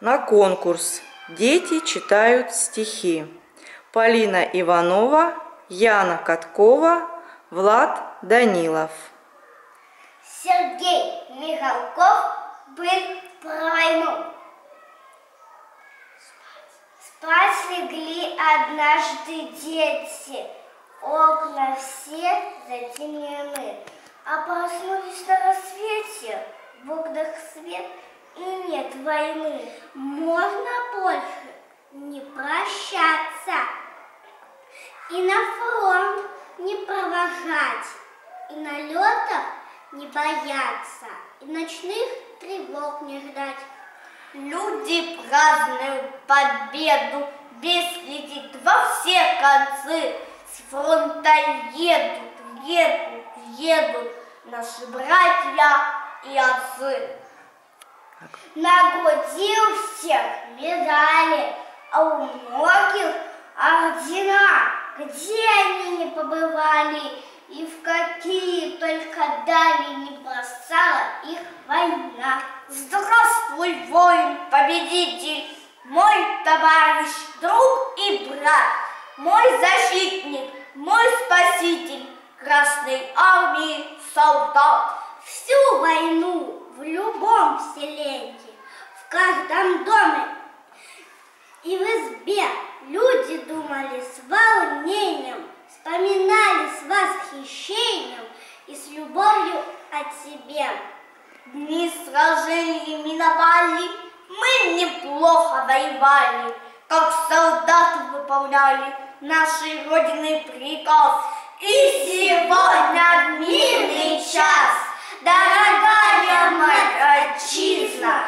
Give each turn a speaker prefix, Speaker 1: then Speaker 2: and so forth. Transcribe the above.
Speaker 1: на конкурс «Дети читают стихи». Полина Иванова, Яна Каткова, Влад Данилов.
Speaker 2: Сергей Михалков был про войну. Спать легли однажды дети, окна все затемнены, а проснулись на рассвете, в окнах свет и нет войны. Можно больше не прощаться, и на фронт не провожать, и налетов не бояться, и ночных тревог не ждать. Люди празднуют победу, бес летит во все концы. С фронта едут наши братья и отцы. На груди у всех медали, а у многих ордена. Где они не побывали и в какие только дали не бросала их война. Здравствуй, воин-победитель, мой товарищ, друг и брат, мой защитник, мой спаситель, Красной армии солдат. Всю войну в любом селении, в каждом доме и в избе люди думали с волнением, вспоминали с восхищением и с любовью о себе. Дни сражений миновали, мы неплохо воевали, как солдаты выполняли нашей Родины приказ. И сегодня мирный час, дорогая моя отчизна,